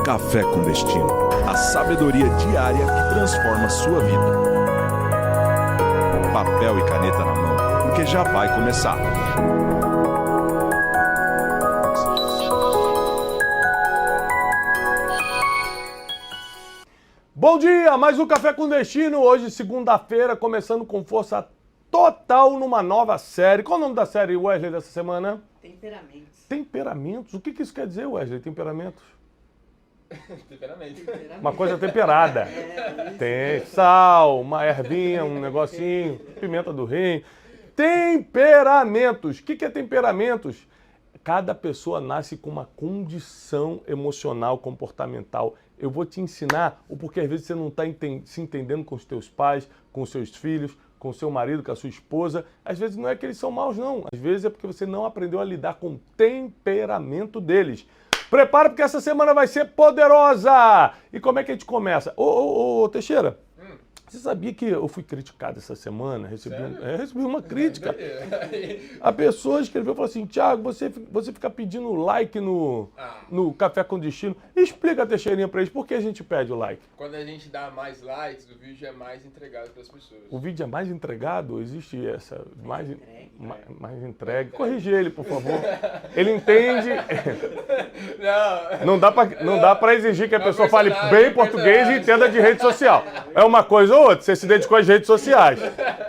Café com Destino, a sabedoria diária que transforma sua vida. Papel e caneta na mão, porque já vai começar. Bom dia, mais um Café com Destino, hoje segunda-feira, começando com força total numa nova série. Qual é o nome da série, Wesley, dessa semana? Temperamentos. Temperamentos? O que isso quer dizer, Wesley, temperamentos? Temperamento. Uma coisa temperada. Tem sal, uma ervinha, um negocinho, pimenta do reino. Temperamentos. O que é temperamentos? Cada pessoa nasce com uma condição emocional, comportamental. Eu vou te ensinar o porquê às vezes você não está se entendendo com os teus pais, com os seus filhos, com o seu marido, com a sua esposa. Às vezes não é que eles são maus, não. Às vezes é porque você não aprendeu a lidar com o temperamento deles. Prepara porque essa semana vai ser poderosa! E como é que a gente começa? Ô, Teixeira, você sabia que eu fui criticado essa semana? Recebi uma crítica. A pessoa escreveu e falou assim, Thiago, você fica pedindo like no Café com Destino. Explica, Teixeirinha, pra eles, por que a gente pede o like? Quando a gente dá mais likes, o vídeo é mais entregado para as pessoas. O vídeo é mais entregado? Existe essa? Mais entregue. Corrige ele, por favor. Ele entende. Não dá pra exigir que a pessoa fale bem português e entenda de rede social. É uma coisa ou outra. Você se dedicou às redes sociais.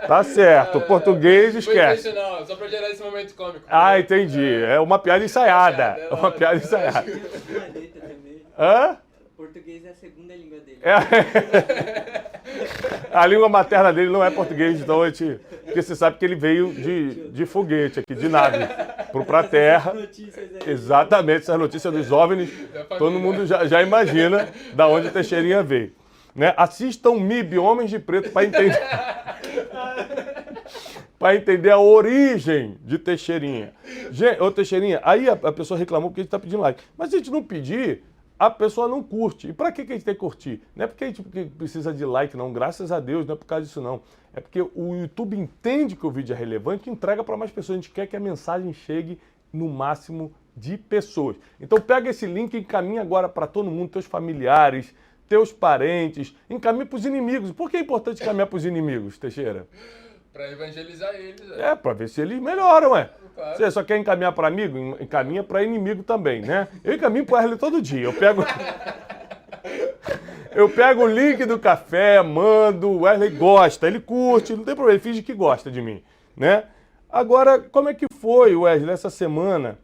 Tá certo. Português, esquece. Foi só pra gerar esse momento cômico. Ah, entendi. É uma piada ensaiada. É uma piada ensaiada. Hã? Português é a segunda língua dele. A língua materna dele não é português, então porque você sabe que ele veio de foguete aqui, de nave, pra terra. Exatamente, essas notícias dos OVNIs, todo mundo já imagina da onde a Teixeirinha veio. Né? Assistam MIB, Homens de Preto, para entender a origem de Teixeirinha. Gente, ô Teixeirinha, aí a pessoa reclamou porque a gente está pedindo like. Mas se a gente não pedir, a pessoa não curte. E para que a gente tem que curtir? Não é porque a gente precisa de like, não. Graças a Deus, não é por causa disso, não. É porque o YouTube entende que o vídeo é relevante e entrega para mais pessoas. A gente quer que a mensagem chegue no máximo de pessoas. Então pega esse link e encaminha agora para todo mundo, teus familiares, teus parentes, encaminha para os inimigos. Por que é importante encaminhar para os inimigos, Teixeira? Para evangelizar eles. Para ver se eles melhoram, ué. Claro. Você só quer encaminhar para amigo? Encaminha para inimigo também, né? Eu encaminho para ele todo dia. Eu pego o link do café, mando, o Wesley gosta, ele curte, não tem problema, ele finge que gosta de mim, né? Agora, como é que foi, Wesley, essa semana?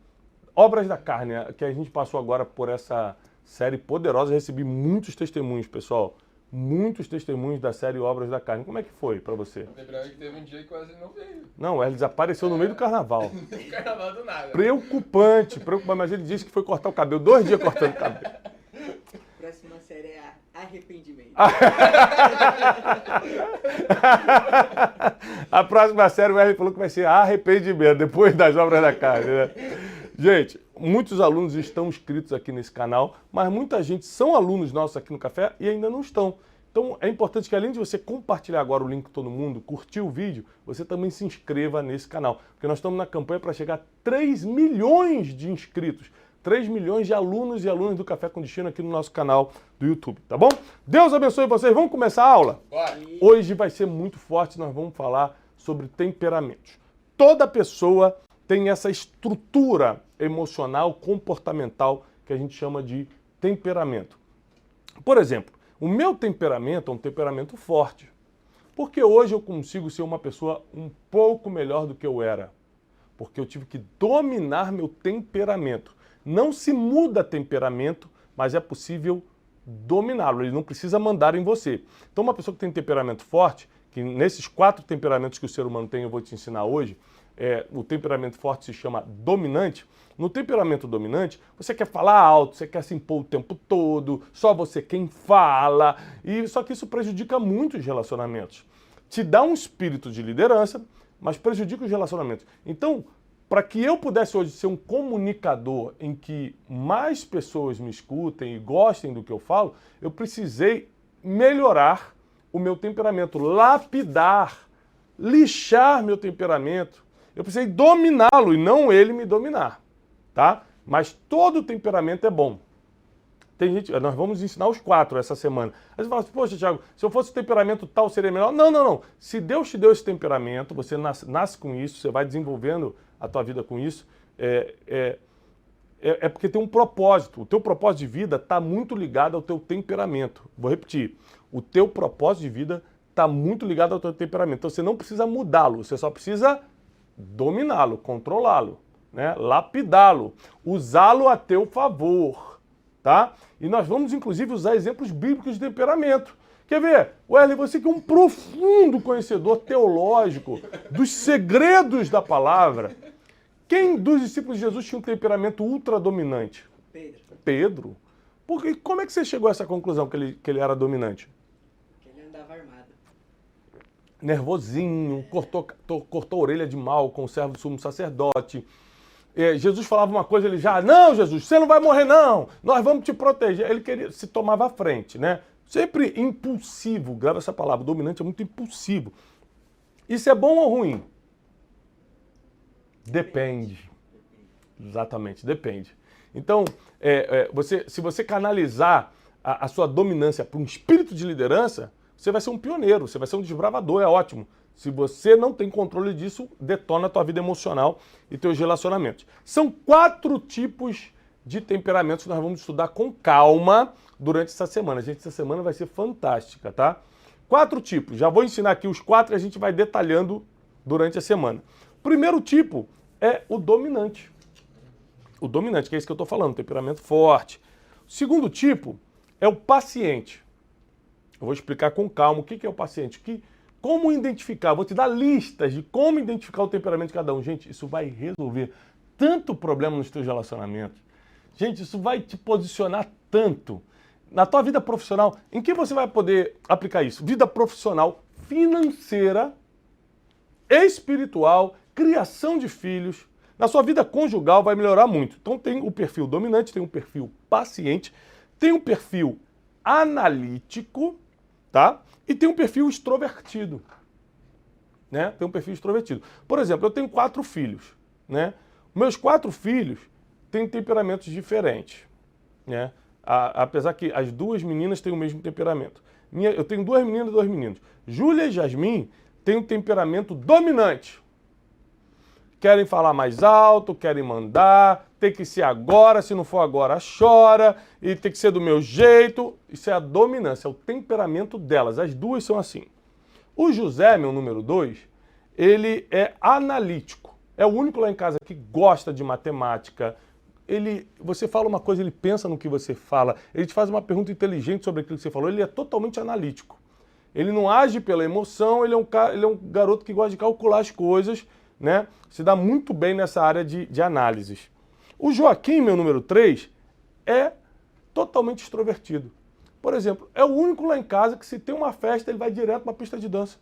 Obras da Carne, que a gente passou agora por essa série poderosa, eu recebi muitos testemunhos, pessoal. Muitos testemunhos da série Obras da Carne. Como é que foi pra você? Lembrando que teve um dia que quase não veio. Não, ele desapareceu no meio do carnaval. No carnaval do nada. Preocupante, mas ele disse que foi cortar o cabelo. 2 dias cortando o cabelo. Próxima série é Arrependimento. A próxima série o Wesley falou que vai ser Arrependimento, depois das Obras da Carne, né? Gente, muitos alunos estão inscritos aqui nesse canal, mas muita gente são alunos nossos aqui no Café e ainda não estão. Então é importante que além de você compartilhar agora o link com todo mundo, curtir o vídeo, você também se inscreva nesse canal. Porque nós estamos na campanha para chegar a 3 milhões de inscritos. 3 milhões de alunos e alunas do Café com Destino aqui no nosso canal do YouTube, tá bom? Deus abençoe vocês. Vamos começar a aula? Bora. Hoje vai ser muito forte, nós vamos falar sobre temperamentos. Toda pessoa tem essa estrutura emocional, comportamental, que a gente chama de temperamento. Por exemplo, o meu temperamento é um temperamento forte, porque hoje eu consigo ser uma pessoa um pouco melhor do que eu era, porque eu tive que dominar meu temperamento. Não se muda temperamento, mas é possível dominá-lo, ele não precisa mandar em você. Então uma pessoa que tem temperamento forte, que nesses 4 temperamentos que o ser humano tem, eu vou te ensinar hoje, o temperamento forte se chama dominante. No temperamento dominante, você quer falar alto, você quer se impor o tempo todo, só você quem fala, e só que isso prejudica muito os relacionamentos. Te dá um espírito de liderança, mas prejudica os relacionamentos. Então, para que eu pudesse hoje ser um comunicador em que mais pessoas me escutem e gostem do que eu falo, eu precisei melhorar o meu temperamento, lapidar, lixar meu temperamento. Eu precisei dominá-lo e não ele me dominar, tá? Mas todo temperamento é bom. Tem gente, nós vamos ensinar os 4 essa semana. Aí você fala assim, poxa, Thiago, se eu fosse temperamento tal, seria melhor? Não, não, não. Se Deus te deu esse temperamento, você nasce com isso, você vai desenvolvendo a tua vida com isso, é porque tem um propósito. O teu propósito de vida está muito ligado ao teu temperamento. Vou repetir. O teu propósito de vida está muito ligado ao teu temperamento. Então você não precisa mudá-lo, você só precisa dominá-lo, controlá-lo, né? Lapidá-lo, usá-lo a teu favor, tá? E nós vamos, inclusive, usar exemplos bíblicos de temperamento. Quer ver? Wesley, você que é um profundo conhecedor teológico dos segredos da palavra, quem dos discípulos de Jesus tinha um temperamento ultradominante? Pedro. Pedro. Porque, como é que você chegou a essa conclusão que ele era dominante? Que ele andava armado. Nervosinho, cortou a orelha de mal com o servo do sumo sacerdote. Jesus falava uma coisa, ele já, não, Jesus, você não vai morrer não, nós vamos te proteger. Ele se tomava à frente, né? Sempre impulsivo, grava essa palavra, dominante é muito impulsivo. Isso é bom ou ruim? Depende. Exatamente, depende. Então, se você canalizar a sua dominância para um espírito de liderança, você vai ser um pioneiro, você vai ser um desbravador, é ótimo. Se você não tem controle disso, detona a tua vida emocional e teus relacionamentos. São 4 tipos de temperamentos que nós vamos estudar com calma durante essa semana. Gente, essa semana vai ser fantástica, tá? 4 tipos. Já vou ensinar aqui os 4 e a gente vai detalhando durante a semana. O primeiro tipo é o dominante. O dominante, que é isso que eu estou falando, temperamento forte. O segundo tipo é o paciente. Eu vou explicar com calma o que é o paciente. Como identificar, vou te dar listas de como identificar o temperamento de cada um. Gente, isso vai resolver tanto problema nos teus relacionamentos. Gente, isso vai te posicionar tanto. Na tua vida profissional, em que você vai poder aplicar isso? Vida profissional, financeira, espiritual, criação de filhos. Na sua vida conjugal vai melhorar muito. Então tem o perfil dominante, tem o perfil paciente, tem o perfil analítico, tá? E tem um perfil extrovertido, né? Tem um perfil extrovertido. Por exemplo, eu tenho 4 filhos, né? Meus 4 filhos têm temperamentos diferentes, né? Apesar que as 2 meninas têm o mesmo temperamento. Eu tenho 2 meninas e 2 meninos. Júlia e Jasmin têm um temperamento dominante. Querem falar mais alto, querem mandar, tem que ser agora, se não for agora chora, e tem que ser do meu jeito. Isso é a dominância, é o temperamento delas. As 2 são assim. O José, meu número 2, ele é analítico. É o único lá em casa que gosta de matemática. Você fala uma coisa, ele pensa no que você fala. Ele te faz uma pergunta inteligente sobre aquilo que você falou. Ele é totalmente analítico. Ele não age pela emoção, ele é um garoto que gosta de calcular as coisas, né? Se dá muito bem nessa área de análises. O Joaquim, meu número 3, é totalmente extrovertido. Por exemplo, é o único lá em casa que se tem uma festa, ele vai direto para a pista de dança.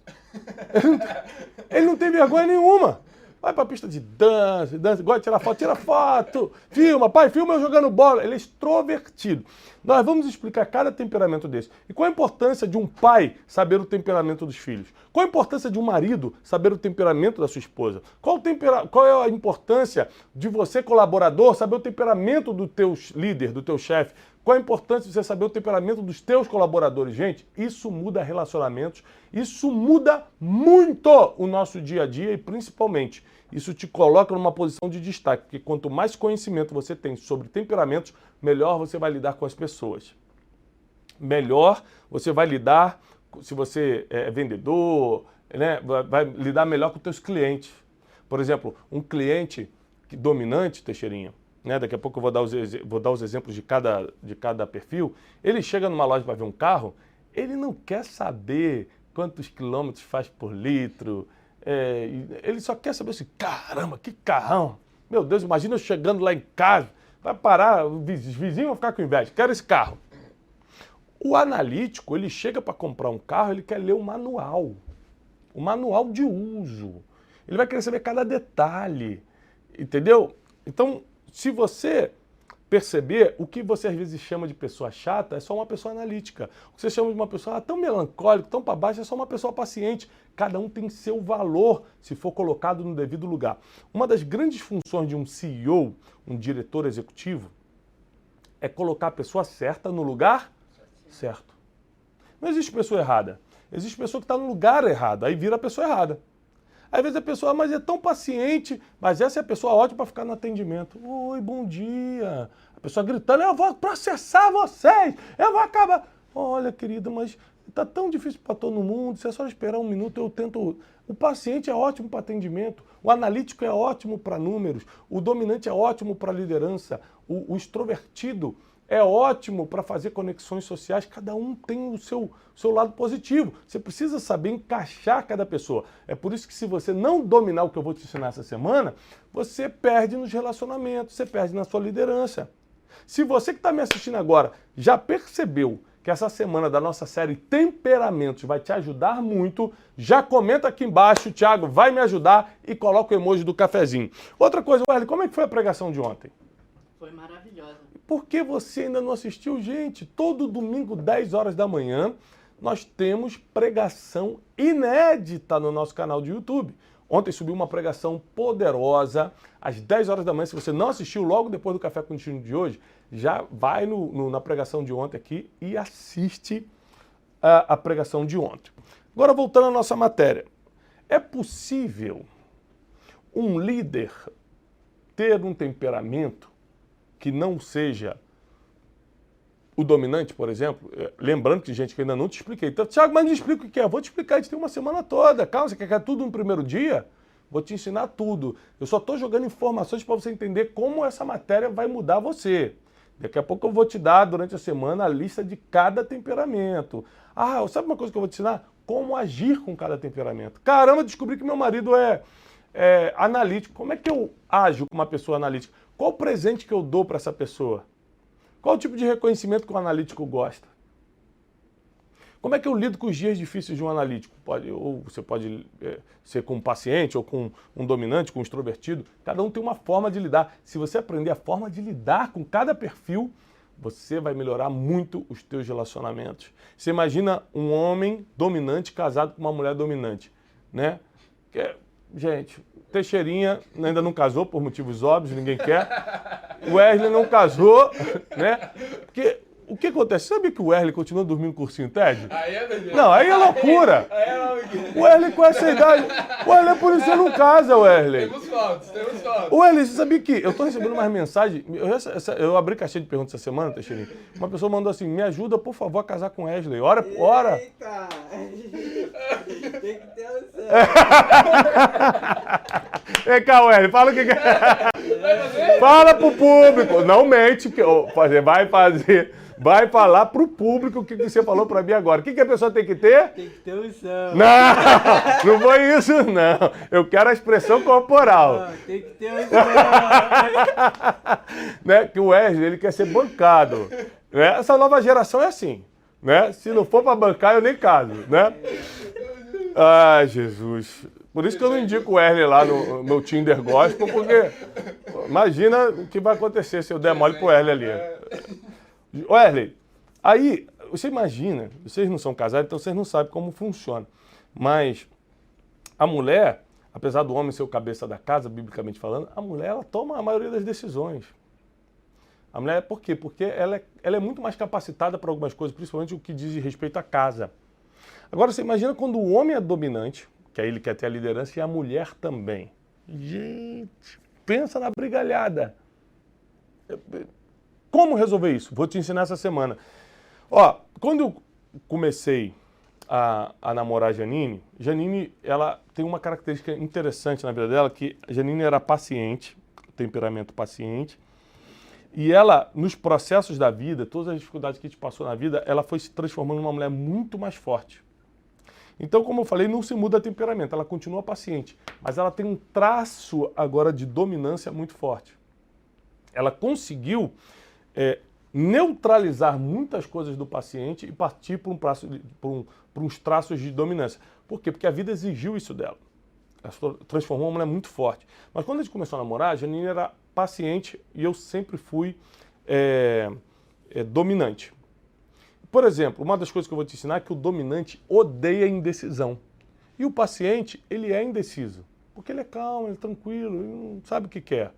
Ele não tem vergonha nenhuma. Vai para a pista de dança, gosta de tirar foto, filma, pai, filma eu jogando bola. Ele é extrovertido. Nós vamos explicar cada temperamento desse. E qual a importância de um pai saber o temperamento dos filhos? Qual a importância de um marido saber o temperamento da sua esposa? Qual é a importância de você, colaborador, saber o temperamento do teu líder, do teu chefe? Qual a importância de você saber o temperamento dos teus colaboradores? Gente, isso muda relacionamentos, isso muda muito o nosso dia a dia e principalmente isso te coloca numa posição de destaque, porque quanto mais conhecimento você tem sobre temperamentos, melhor você vai lidar com as pessoas. Melhor você vai lidar, se você é vendedor, né, vai lidar melhor com os teus clientes. Por exemplo, um cliente dominante, Teixeirinha, né, daqui a pouco eu vou dar os exemplos de cada perfil. Ele chega numa loja para ver um carro, ele não quer saber quantos quilômetros faz por litro, ele só quer saber assim, caramba, que carrão! Meu Deus, imagina eu chegando lá em casa, vai parar, os vizinhos vão ficar com inveja, quero esse carro. O analítico, ele chega para comprar um carro, ele quer ler o manual de uso. Ele vai querer saber cada detalhe, entendeu? Então, se você perceber, o que você às vezes chama de pessoa chata é só uma pessoa analítica. O que você chama de uma pessoa tão melancólica, tão para baixo, é só uma pessoa paciente. Cada um tem seu valor se for colocado no devido lugar. Uma das grandes funções de um CEO, um diretor executivo, é colocar a pessoa certa no lugar certo. Não existe pessoa errada. Existe pessoa que está no lugar errado, aí vira a pessoa errada. Às vezes a pessoa, mas é tão paciente, mas essa é a pessoa ótima para ficar no atendimento. Oi, bom dia. A pessoa gritando, eu vou processar vocês, eu vou acabar. Olha, querida, mas está tão difícil para todo mundo, se é só esperar um minuto, eu tento... O paciente é ótimo para atendimento, o analítico é ótimo para números, o dominante é ótimo para liderança, o extrovertido é ótimo para fazer conexões sociais, cada um tem o seu lado positivo. Você precisa saber encaixar cada pessoa. É por isso que se você não dominar o que eu vou te ensinar essa semana, você perde nos relacionamentos, você perde na sua liderança. Se você que está me assistindo agora já percebeu que essa semana da nossa série Temperamentos vai te ajudar muito, já comenta aqui embaixo, Thiago, vai me ajudar e coloca o emoji do cafezinho. Outra coisa, Wesley, como é que foi a pregação de ontem? Foi maravilhosa. Por que você ainda não assistiu, gente? Todo domingo, 10 horas da manhã, nós temos pregação inédita no nosso canal de YouTube. Ontem subiu uma pregação poderosa, às 10 horas da manhã. Se você não assistiu logo depois do Café com Destino de hoje, já vai na pregação de ontem aqui e assiste a pregação de ontem. Agora, voltando à nossa matéria. É possível um líder ter um temperamento que não seja o dominante, por exemplo? Lembrando que, gente, que eu ainda não te expliquei. Então, Thiago, mas me explica o que é. Vou te explicar, a gente tem uma semana toda. Calma, você quer tudo no primeiro dia? Vou te ensinar tudo. Eu só estou jogando informações para você entender como essa matéria vai mudar você. Daqui a pouco eu vou te dar, durante a semana, a lista de cada temperamento. Ah, sabe uma coisa que eu vou te ensinar? Como agir com cada temperamento. Caramba, descobri que meu marido é analítico. Como é que eu ajo com uma pessoa analítica? Qual o presente que eu dou para essa pessoa? Qual o tipo de reconhecimento que o analítico gosta? Como é que eu lido com os dias difíceis de um analítico? Ou você pode ser com um paciente, ou com um dominante, com um extrovertido. Cada um tem uma forma de lidar. Se você aprender a forma de lidar com cada perfil, você vai melhorar muito os teus relacionamentos. Você imagina um homem dominante casado com uma mulher dominante, né? Gente, Teixeirinha ainda não casou por motivos óbvios, ninguém quer. O Wesley não casou, né? Porque o que acontece? Sabe que o Wesley continua dormindo com o ursinho Ted? Aí é doideira. Não, aí é loucura. Aí é loucura. O Wesley com essa idade. O Wesley, por isso você não casa, Wesley. Temos fotos, temos fotos. O Wesley, você sabia que eu tô recebendo umas mensagens. Eu abri caixinha de perguntas essa semana, Teixeirinha. Uma pessoa mandou assim: me ajuda, por favor, a casar com o Wesley. Ora. Eita! Tem que ter noção. Vem cá, Wesley, fala o que é. Fala pro público. Não mente, que vai falar pro público o que você falou pra mim agora. O que a pessoa tem que ter? Tem que ter noção. Não foi isso, não. Eu quero a expressão corporal. Tem que ter noção. Né? Que o Wesley, ele quer ser bancado. Né? Essa nova geração é assim. Né? Se não for pra bancar, eu nem caso. Né? Ai, Jesus. Por isso que eu não indico o Wesley lá no meu Tinder Gospel, porque imagina o que vai acontecer se eu der mole pro Wesley ali. Wesley, aí, você imagina, vocês não são casados, então vocês não sabem como funciona. Mas a mulher, apesar do homem ser o cabeça da casa, biblicamente falando, a mulher, ela toma a maioria das decisões. A mulher, por quê? Porque ela é muito mais capacitada para algumas coisas, principalmente o que diz respeito à casa. Agora, você imagina quando o homem é dominante, que aí ele quer ter a liderança, e a mulher também. Gente, pensa na brigalhada. Como resolver isso? Vou te ensinar essa semana. Ó, quando eu comecei a namorar a Janine, ela tem uma característica interessante na vida dela, que a Janine era paciente, temperamento paciente, e ela, nos processos da vida, todas as dificuldades que a gente passou na vida, ela foi se transformando numa mulher muito mais forte. Então, como eu falei, não se muda temperamento, ela continua paciente, mas ela tem um traço agora de dominância muito forte. Ela conseguiu neutralizar muitas coisas do paciente e partir para uns traços de dominância. Por quê? Porque a vida exigiu isso dela. Ela se transformou uma mulher muito forte. Mas quando a gente começou a namorar, a Janine era paciente e eu sempre fui dominante. Por exemplo, uma das coisas que eu vou te ensinar é que o dominante odeia a indecisão. E o paciente, ele é indeciso. Porque ele é calmo, ele é tranquilo, ele não sabe o que quer.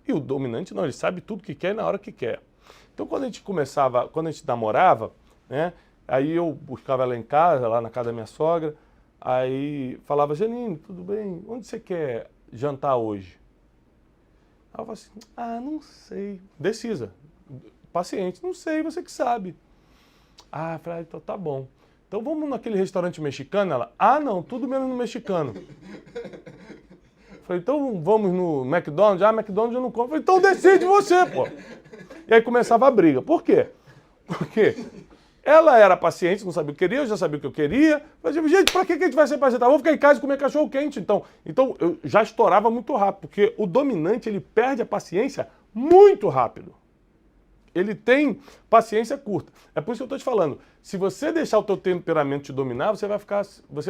E o dominante não, ele sabe tudo o que quer na hora que quer. Então, quando a gente namorava, né? Aí eu buscava ela em casa, lá na casa da minha sogra, aí falava, Janine, tudo bem? Onde você quer jantar hoje? Aí eu falava assim, não sei. Decisa. Paciente, não sei, você que sabe. Eu falei, então tá bom. Então vamos naquele restaurante mexicano? Ela, não, tudo menos no mexicano. Eu falei, então vamos no McDonald's? McDonald's eu não como. Eu falei, então decide você, pô. E aí começava a briga. Por quê? Porque ela era paciente, não sabia o que queria, eu já sabia o que eu queria. Eu falei, gente, pra que a gente vai ser paciente? Vamos ficar em casa e comer cachorro quente, então. Então eu já estourava muito rápido, porque o dominante, ele perde a paciência muito rápido. Ele tem paciência curta. É por isso que eu estou te falando. Se você deixar o teu temperamento te dominar, você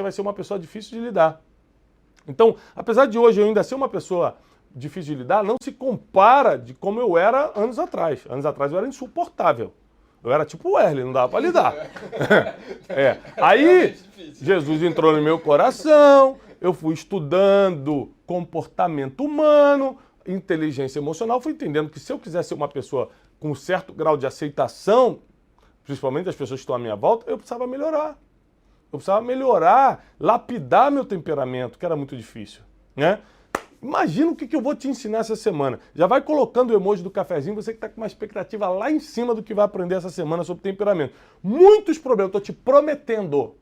vai ser uma pessoa difícil de lidar. Então, apesar de hoje eu ainda ser uma pessoa difícil de lidar, não se compara de como eu era anos atrás. Anos atrás eu era insuportável. Eu era tipo o Wesley, não dava para lidar. Aí, Jesus entrou no meu coração, eu fui estudando comportamento humano, inteligência emocional, fui entendendo que se eu quisesse ser uma pessoa com um certo grau de aceitação, principalmente das pessoas que estão à minha volta, eu precisava melhorar. Eu precisava melhorar, lapidar meu temperamento, que era muito difícil, né? Imagina o que eu vou te ensinar essa semana. Já vai colocando o emoji do cafezinho, você que está com uma expectativa lá em cima do que vai aprender essa semana sobre temperamento. Muitos problemas, estou te prometendo,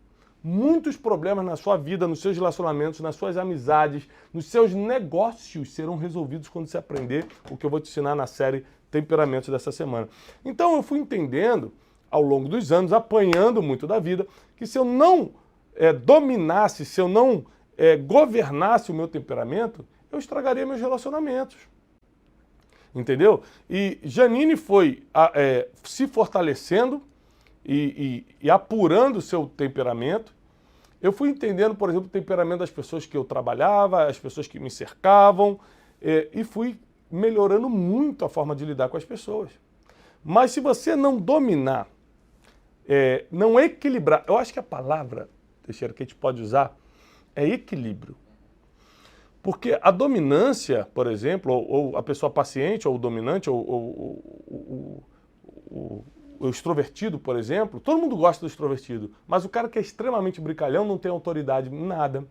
muitos problemas na sua vida, nos seus relacionamentos, nas suas amizades, nos seus negócios serão resolvidos quando você aprender o que eu vou te ensinar na série Temperamentos dessa semana. Então eu fui entendendo, ao longo dos anos, apanhando muito da vida, que se eu não dominasse, se eu não governasse o meu temperamento, eu estragaria meus relacionamentos. Entendeu? E Janine foi se fortalecendo e apurando o seu temperamento. Eu fui entendendo, por exemplo, o temperamento das pessoas que eu trabalhava, as pessoas que me cercavam, e fui melhorando muito a forma de lidar com as pessoas. Mas se você não dominar, não equilibrar, eu acho que a palavra, Teixeira, que a gente pode usar é equilíbrio. Porque a dominância, por exemplo, ou a pessoa paciente, ou o dominante, ou o extrovertido, por exemplo, todo mundo gosta do extrovertido, mas o cara que é extremamente brincalhão não tem autoridade em nada,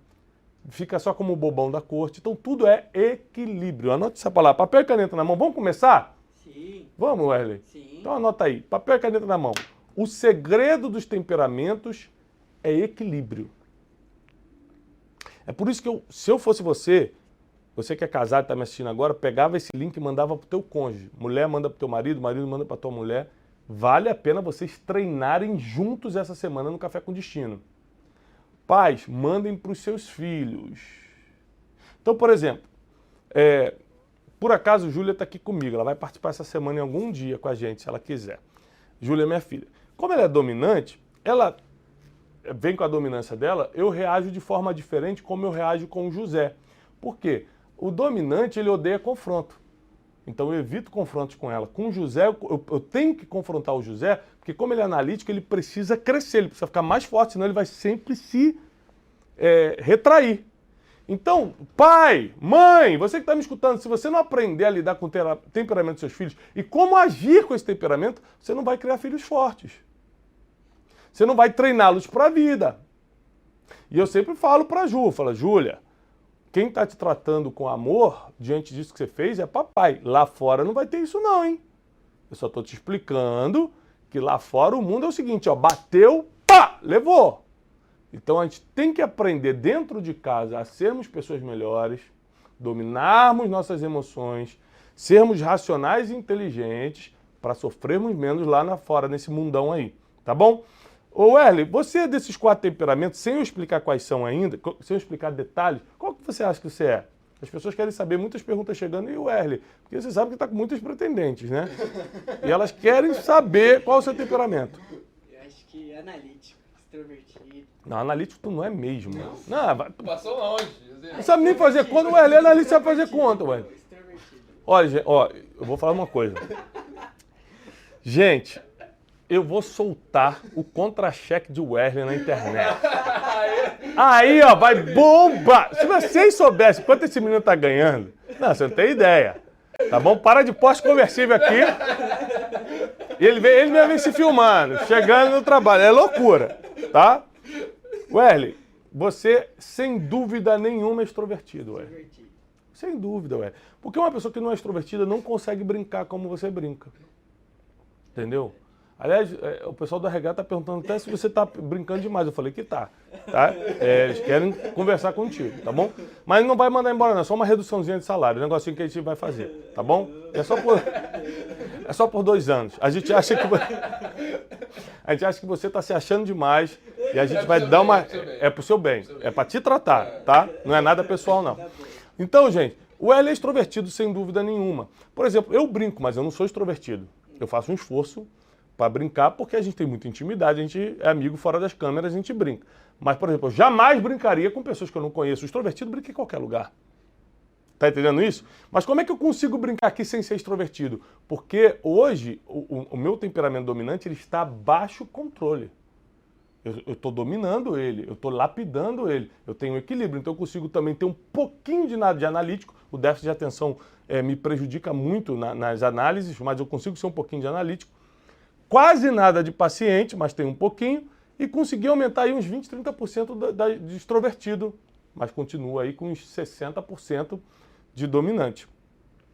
fica só como o bobão da corte. Então tudo é equilíbrio. Anote essa palavra, papel e caneta na mão. Vamos começar? Sim. Vamos, Wesley? Sim. Então anota aí, papel e caneta na mão. O segredo dos temperamentos é equilíbrio. É por isso que se eu fosse você que é casado e está me assistindo agora, pegava esse link e mandava para o teu cônjuge. Mulher manda para o teu marido manda para a tua mulher. Vale a pena vocês treinarem juntos essa semana no Café com Destino. Pais, mandem para os seus filhos. Então, por exemplo, por acaso, Júlia está aqui comigo. Ela vai participar essa semana em algum dia com a gente, se ela quiser. Júlia é minha filha. Como ela é dominante, ela vem com a dominância dela, eu reajo de forma diferente como eu reajo com o José. Por quê? O dominante, ele odeia confronto. Então eu evito confrontos com ela. Com o José, eu tenho que confrontar o José, porque como ele é analítico, ele precisa crescer, ele precisa ficar mais forte, senão ele vai sempre se retrair. Então, pai, mãe, você que está me escutando, se você não aprender a lidar com o temperamento dos seus filhos e como agir com esse temperamento, você não vai criar filhos fortes. Você não vai treiná-los para a vida. E eu sempre falo para a Ju, Júlia, quem está te tratando com amor, diante disso que você fez, é papai. Lá fora não vai ter isso não, hein? Eu só estou te explicando que lá fora o mundo é o seguinte, ó, bateu, pá, levou. Então a gente tem que aprender dentro de casa a sermos pessoas melhores, dominarmos nossas emoções, sermos racionais e inteligentes para sofrermos menos lá fora, nesse mundão aí, tá bom? Ô Wesley, você desses 4 temperamentos, sem eu explicar quais são ainda, sem eu explicar detalhes, qual que você acha que você é? As pessoas querem saber, muitas perguntas chegando, e o Wesley? Porque você sabe que está com muitos pretendentes, né? E elas querem saber qual é o seu temperamento. Eu acho que analítico, extrovertido. Não, analítico tu não é mesmo. Não, Passou longe. não sabe nem fazer conta, o Wesley é analista, sabe fazer conta, Wesley. Extrovertido. Olha, gente, eu vou falar uma coisa. Gente, eu vou soltar o contra-cheque de Wesley na internet. Aí, ó, vai bomba! Se vocês soubessem quanto esse menino tá ganhando, não, você não tem ideia. Tá bom? Para de pós-conversível aqui. Ele mesmo vem se filmando, chegando no trabalho. É loucura, tá? Wesley, você, sem dúvida nenhuma, é extrovertido, Wesley. Extrovertido. Sem dúvida, Wesley. Porque uma pessoa que não é extrovertida não consegue brincar como você brinca. Entendeu? Aliás, o pessoal do RH está perguntando até se você está brincando demais. Eu falei que tá. Eles querem conversar contigo, tá bom? Mas não vai mandar embora, não. É só uma reduçãozinha de salário. Um negocinho que a gente vai fazer, tá bom? É só por 2 anos. A gente acha que você está se achando demais e a gente vai dar uma... É pro seu bem. É para te tratar, tá? Não é nada pessoal, não. Então, gente, o Wesley é extrovertido sem dúvida nenhuma. Por exemplo, eu brinco, mas eu não sou extrovertido. Eu faço um esforço para brincar, porque a gente tem muita intimidade, a gente é amigo fora das câmeras, a gente brinca. Mas, por exemplo, eu jamais brincaria com pessoas que eu não conheço. O extrovertido brinca em qualquer lugar. Tá entendendo isso? Mas como é que eu consigo brincar aqui sem ser extrovertido? Porque hoje, o meu temperamento dominante, ele está baixo controle. Eu estou dominando ele, eu estou lapidando ele, eu tenho equilíbrio, então eu consigo também ter um pouquinho de analítico. O déficit de atenção me prejudica muito nas análises, mas eu consigo ser um pouquinho de analítico. Quase nada de paciente, mas tem um pouquinho, e consegui aumentar aí uns 20, 30% de extrovertido, mas continua aí com uns 60% de dominante.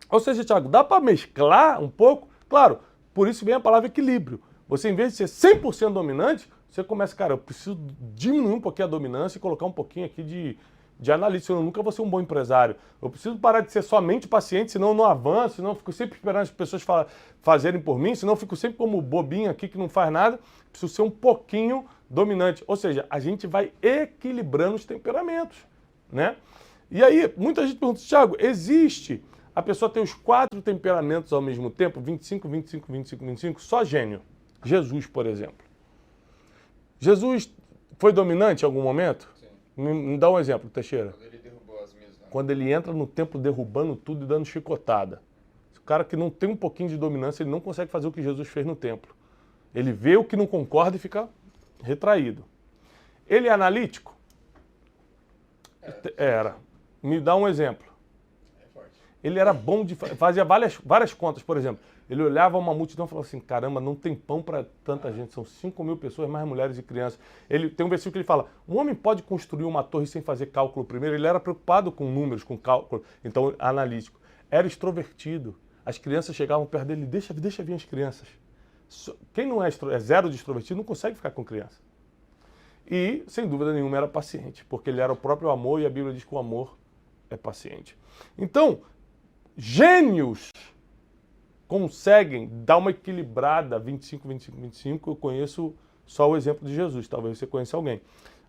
Ou seja, Thiago, dá para mesclar um pouco? Claro, por isso vem a palavra equilíbrio. Você, em vez de ser 100% dominante, você começa, cara, eu preciso diminuir um pouquinho a dominância e colocar um pouquinho aqui de analista, senão eu nunca vou ser um bom empresário. Eu preciso parar de ser somente paciente, senão eu não avanço, senão eu fico sempre esperando as pessoas fazerem por mim, senão eu fico sempre como bobinho aqui que não faz nada. Preciso ser um pouquinho dominante. Ou seja, a gente vai equilibrando os temperamentos, né? E aí, muita gente pergunta, Thiago, existe a pessoa ter os 4 temperamentos ao mesmo tempo? 25, 25, 25, 25, só gênio. Jesus, por exemplo. Jesus foi dominante em algum momento? Sim. Me dá um exemplo, Teixeira. Quando ele derrubou as mesas. Quando ele entra no templo derrubando tudo e dando chicotada. O cara que não tem um pouquinho de dominância, ele não consegue fazer o que Jesus fez no templo. Ele vê o que não concorda e fica retraído. Ele é analítico? Era. Me dá um exemplo. É forte. Ele era bom de... Fazia várias contas, por exemplo. Ele olhava uma multidão e falava assim, caramba, não tem pão para tanta gente, são 5.000 pessoas, mais mulheres e crianças. Ele tem um versículo que ele fala, um homem pode construir uma torre sem fazer cálculo primeiro? Ele era preocupado com números, com cálculo, então analítico. Era extrovertido. As crianças chegavam perto dele, deixa vir as crianças. Quem não é zero de extrovertido não consegue ficar com criança. E, sem dúvida nenhuma, era paciente, porque ele era o próprio amor e a Bíblia diz que o amor é paciente. Então, gênios conseguem dar uma equilibrada 25, 25, 25. Eu conheço só o exemplo de Jesus. Talvez você conheça alguém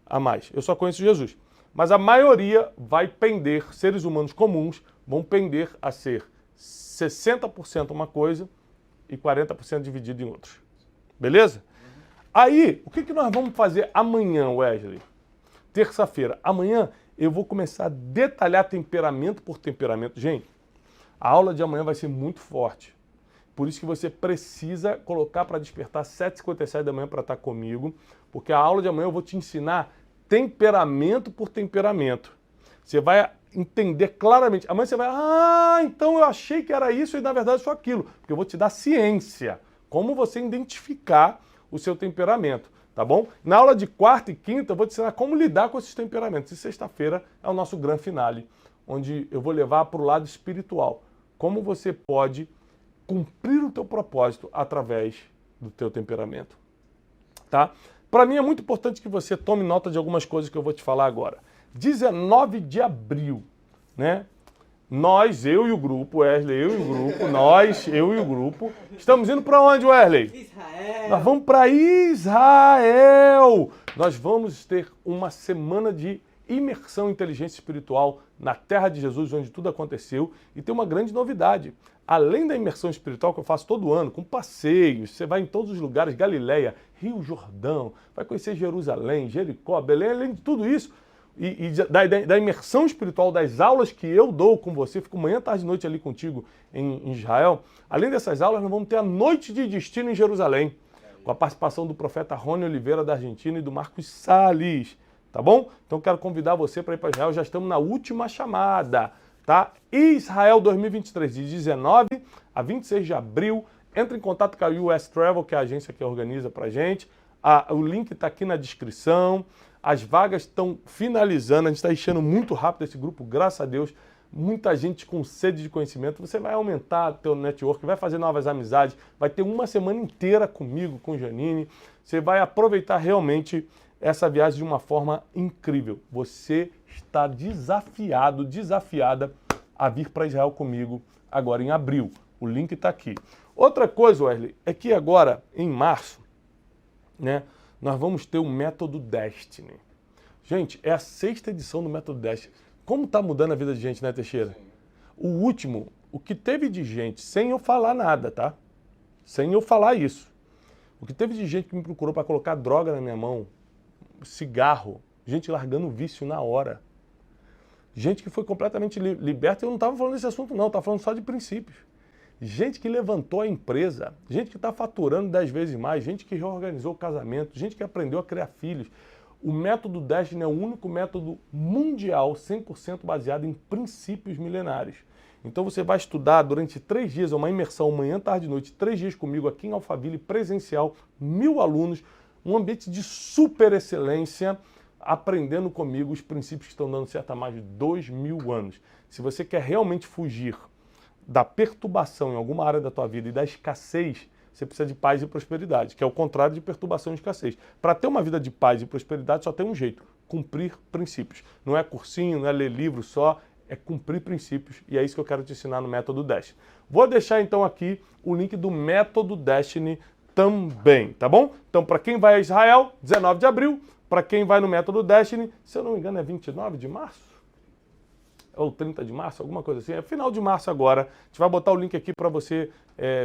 a mais. Eu só conheço Jesus. Mas a maioria vai pender, seres humanos comuns, vão pender a ser 60% uma coisa e 40% dividido em outros. Beleza? Aí, o que nós vamos fazer amanhã, Wesley? Terça-feira. Amanhã eu vou começar a detalhar temperamento por temperamento. Gente, a aula de amanhã vai ser muito forte. Por isso que você precisa colocar para despertar 7h57 da manhã para estar comigo, porque a aula de amanhã eu vou te ensinar temperamento por temperamento. Você vai entender claramente. Amanhã você vai, então eu achei que era isso e na verdade só aquilo. Porque eu vou te dar ciência, como você identificar o seu temperamento, tá bom? Na aula de quarta e quinta eu vou te ensinar como lidar com esses temperamentos. E sexta-feira é o nosso grande finale, onde eu vou levar para o lado espiritual. Como você pode cumprir o teu propósito através do teu temperamento, tá? Para mim é muito importante que você tome nota de algumas coisas que eu vou te falar agora. 19 de abril, né? Nós, eu e o grupo, Wesley, eu e o grupo, estamos indo para onde, Wesley? Israel. Nós vamos para Israel. Nós vamos ter uma semana de imersão em inteligência espiritual na terra de Jesus, onde tudo aconteceu. E tem uma grande novidade. Além da imersão espiritual que eu faço todo ano, com passeios, você vai em todos os lugares, Galileia, Rio Jordão, vai conhecer Jerusalém, Jericó, Belém, além de tudo isso, e da imersão espiritual, das aulas que eu dou com você, fico manhã, tarde e noite ali contigo em Israel. Além dessas aulas, nós vamos ter a noite de destino em Jerusalém, com a participação do profeta Rony Oliveira da Argentina e do Marcos Salles, tá bom? Então quero convidar você para ir para Israel, já estamos na última chamada, tá? Israel 2023, de 19 a 26 de abril, Entra em contato com a US Travel, que é a agência que organiza pra gente. O link está aqui na descrição. As vagas estão finalizando, a gente está enchendo muito rápido esse grupo, graças a Deus. Muita gente com sede de conhecimento. Você vai aumentar o teu network, vai fazer novas amizades, vai ter uma semana inteira comigo, com Janine. Você vai aproveitar realmente essa viagem de uma forma incrível. Você está desafiado, desafiada a vir para Israel comigo agora em abril. O link está aqui. Outra coisa, Wesley, é que agora, em março, né, nós vamos ter o Método Destiny. Gente, é a 6ª edição do Método Destiny. Como está mudando a vida de gente, né, Teixeira? Sim. O último, o que teve de gente, sem eu falar nada, tá? Sem eu falar isso. O que teve de gente que me procurou para colocar droga na minha mão, cigarro, gente largando o vício na hora. Gente que foi completamente liberta. Eu não estava falando desse assunto, não. Eu estava falando só de princípios. Gente que levantou a empresa, gente que está faturando 10 vezes mais, gente que reorganizou o casamento, gente que aprendeu a criar filhos. O Método Destiny é o único método mundial 100% baseado em princípios milenares. Então você vai estudar durante 3 dias, uma imersão, manhã, tarde e noite, 3 dias comigo aqui em Alphaville, presencial, 1000 alunos, um ambiente de super excelência, aprendendo comigo os princípios que estão dando certo há mais de 2000 anos. Se você quer realmente fugir da perturbação em alguma área da tua vida e da escassez, você precisa de paz e prosperidade, que é o contrário de perturbação e escassez. Para ter uma vida de paz e prosperidade só tem um jeito, cumprir princípios. Não é cursinho, não é ler livro só, é cumprir princípios, e é isso que eu quero te ensinar no Método Destiny. Vou deixar então aqui o link do Método Destiny também, tá bom? Então, para quem vai a Israel, 19 de abril, para quem vai no Método Destiny, se eu não me engano é 29 de março? Ou 30 de março, alguma coisa assim. É final de março agora. A gente vai botar o link aqui para você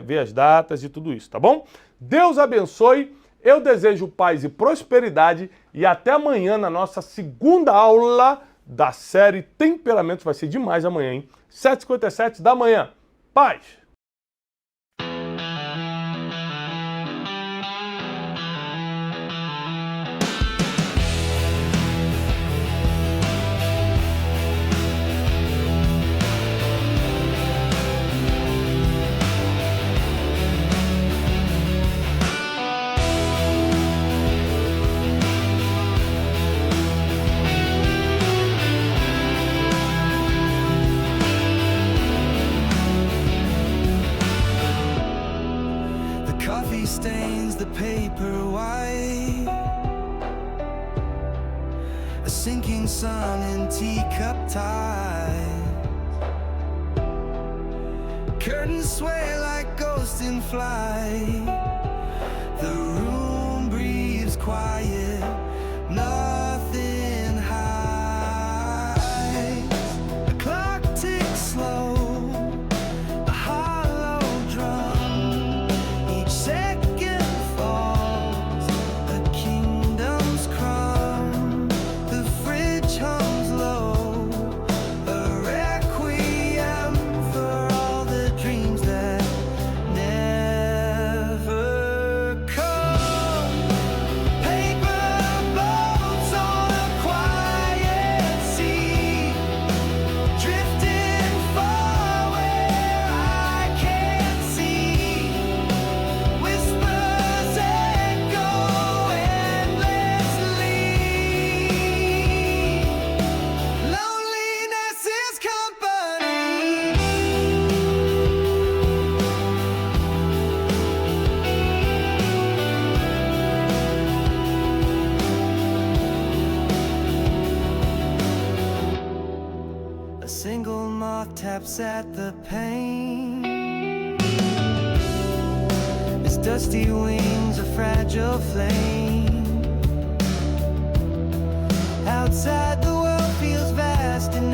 ver as datas e tudo isso, tá bom? Deus abençoe. Eu desejo paz e prosperidade. E até amanhã na nossa segunda aula da série Temperamentos. Vai ser demais amanhã, hein? 7h57 da manhã. Paz! Stains the paper white, a sinking sun in teacup ties, curtains sway like ghosts in flight, the room breathes quiet, nothing hides, the clock ticks slow, a hollow drum, each second taps at the pane. Its dusty wings a fragile flame. Outside the world feels vast and